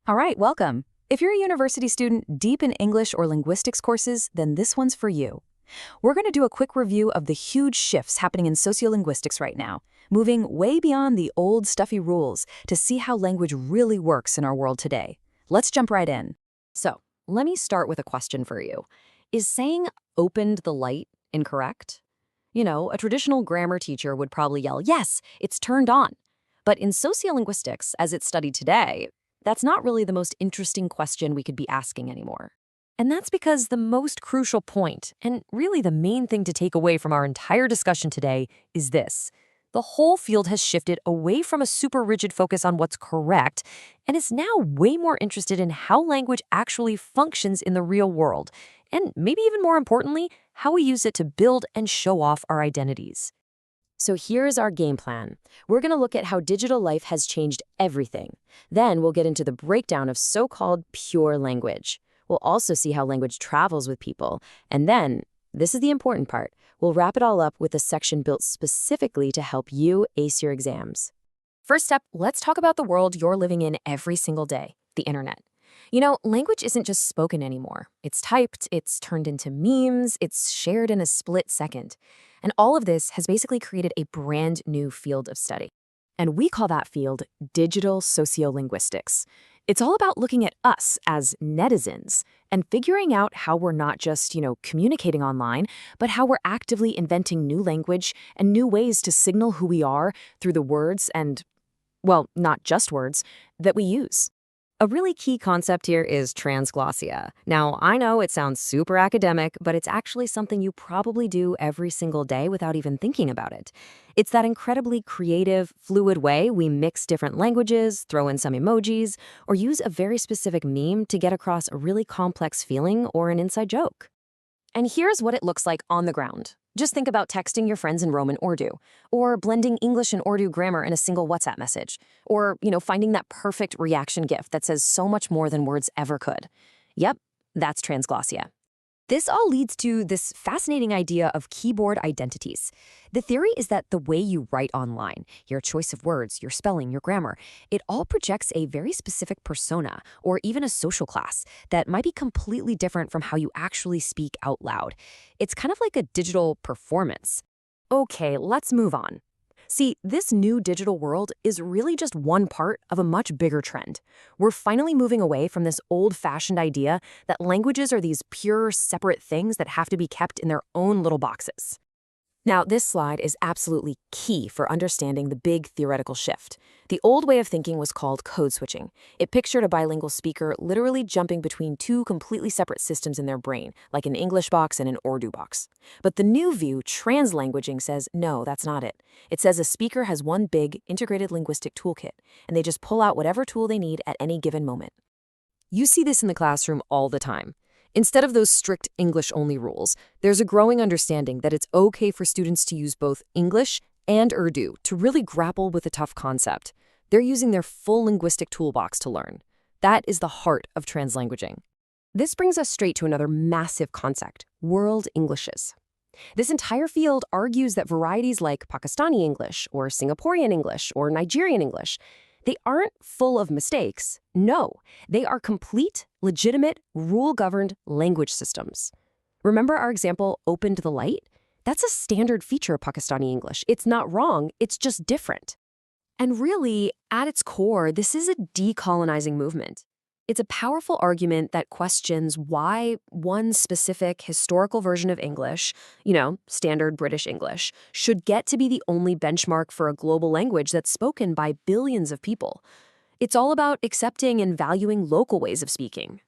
All right, welcome. If you're a university student deep in English or linguistics courses, then this one's for you. We're going to do a quick review of the huge shifts happening in sociolinguistics right now, moving way beyond the old stuffy rules to see how language really works in our world today. Let's jump right in. So, let me start with a question for you. Is saying opened the light incorrect? A traditional grammar teacher would probably yell, yes, it's turned on. But in sociolinguistics, as it's studied today, that's not really the most interesting question we could be asking anymore. And that's because the most crucial point, and really the main thing to take away from our entire discussion today, is this. The whole field has shifted away from a super rigid focus on what's correct, and is now way more interested in how language actually functions in the real world, and maybe even more importantly, how we use it to build and show off our identities. So here's our game plan. We're going to look at how digital life has changed everything. Then we'll get into the breakdown of so-called pure language. We'll also see how language travels with people. And then, this is the important part, we'll wrap it all up with a section built specifically to help you ace your exams. First up, let's talk about the world you're living in every single day, the internet. Language isn't just spoken anymore. It's typed, it's turned into memes, it's shared in a split second. And all of this has basically created a brand new field of study. And we call that field digital sociolinguistics. It's all about looking at us as netizens and figuring out how we're not just, communicating online, but how we're actively inventing new language and new ways to signal who we are through the words and, well, not just words, that we use. A really key concept here is transglossia. Now, I know it sounds super academic, but it's actually something you probably do every single day without even thinking about it. It's that incredibly creative, fluid way we mix different languages, throw in some emojis, or use a very specific meme to get across a really complex feeling or an inside joke. And here's what it looks like on the ground. Just think about texting your friends in Roman Urdu, or blending English and Urdu grammar in a single WhatsApp message, or, finding that perfect reaction GIF that says so much more than words ever could. Yep, that's transglossia. This all leads to this fascinating idea of keyboard identities. The theory is that the way you write online, your choice of words, your spelling, your grammar, it all projects a very specific persona or even a social class that might be completely different from how you actually speak out loud. It's kind of like a digital performance. Okay, let's move on. See, this new digital world is really just one part of a much bigger trend. We're finally moving away from this old-fashioned idea that languages are these pure, separate things that have to be kept in their own little boxes. Now, this slide is absolutely key for understanding the big theoretical shift. The old way of thinking was called code switching. It pictured a bilingual speaker literally jumping between two completely separate systems in their brain, like an English box and an Urdu box. But the new view, translanguaging, says no, that's not it. It says a speaker has one big, integrated linguistic toolkit, and they just pull out whatever tool they need at any given moment. You see this in the classroom all the time. Instead of those strict English-only rules, there's a growing understanding that it's okay for students to use both English and Urdu to really grapple with a tough concept. They're using their full linguistic toolbox to learn. That is the heart of translanguaging. This brings us straight to another massive concept, world Englishes. This entire field argues that varieties like Pakistani English or Singaporean English or Nigerian English, they aren't full of mistakes. No, they are complete, legitimate, rule-governed language systems. Remember our example, opened the light? That's a standard feature of Pakistani English. It's not wrong, it's just different. And really, at its core, this is a decolonizing movement. It's a powerful argument that questions why one specific historical version of English, standard British English, should get to be the only benchmark for a global language that's spoken by billions of people. It's all about accepting and valuing local ways of speaking.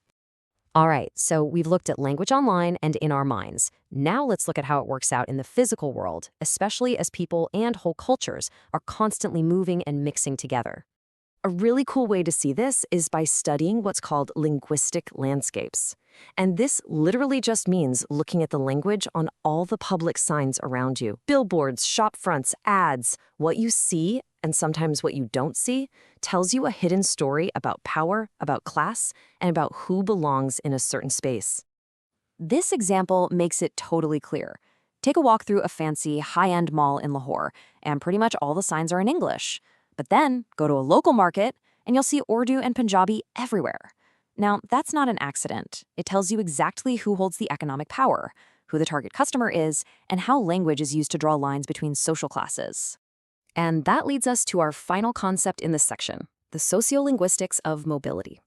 All right, so we've looked at language online and in our minds. Now let's look at how it works out in the physical world, especially as people and whole cultures are constantly moving and mixing together. A really cool way to see this is by studying what's called linguistic landscapes. And this literally just means looking at the language on all the public signs around you. Billboards, shop fronts, ads. What you see, and sometimes what you don't see, tells you a hidden story about power, about class, and about who belongs in a certain space. This example makes it totally clear. Take a walk through a fancy, high-end mall in Lahore, and pretty much all the signs are in English. But then, go to a local market, and you'll see Urdu and Punjabi everywhere. Now, that's not an accident. It tells you exactly who holds the economic power, who the target customer is, and how language is used to draw lines between social classes. And that leads us to our final concept in this section, the sociolinguistics of mobility.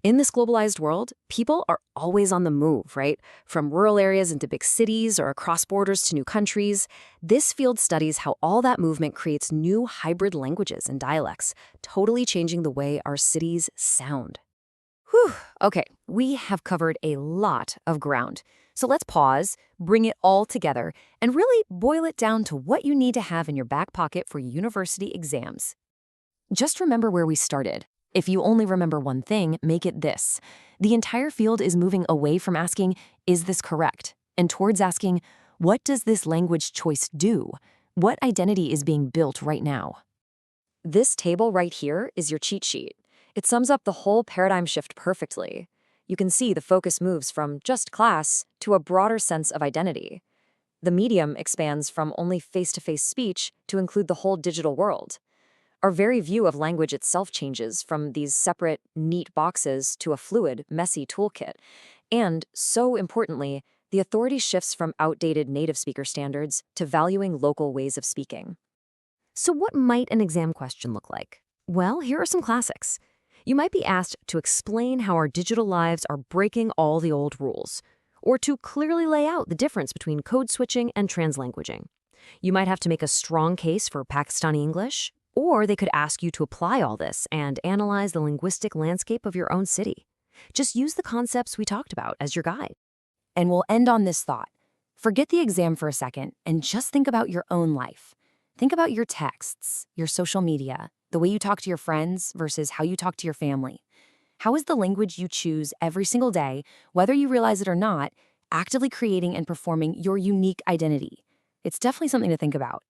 In this globalized world, people are always on the move, right? From rural areas into big cities or across borders to new countries. This field studies how all that movement creates new hybrid languages and dialects, totally changing the way our cities sound. Whew, okay, we have covered a lot of ground. So let's pause, bring it all together, and really boil it down to what you need to have in your back pocket for university exams. Just remember where we started. If you only remember one thing, make it this. The entire field is moving away from asking, is this correct? And towards asking, what does this language choice do? What identity is being built right now? This table right here is your cheat sheet. It sums up the whole paradigm shift perfectly. You can see the focus moves from just class to a broader sense of identity. The medium expands from only face-to-face speech to include the whole digital world. Our very view of language itself changes from these separate, neat boxes to a fluid, messy toolkit. And, so importantly, the authority shifts from outdated native speaker standards to valuing local ways of speaking. So what might an exam question look like? Well, here are some classics. You might be asked to explain how our digital lives are breaking all the old rules, or to clearly lay out the difference between code switching and translanguaging. You might have to make a strong case for Pakistani English, or they could ask you to apply all this and analyze the linguistic landscape of your own city. Just use the concepts we talked about as your guide. And we'll end on this thought. Forget the exam for a second and just think about your own life. Think about your texts, your social media, the way you talk to your friends versus how you talk to your family. How is the language you choose every single day, whether you realize it or not, actively creating and performing your unique identity? It's definitely something to think about.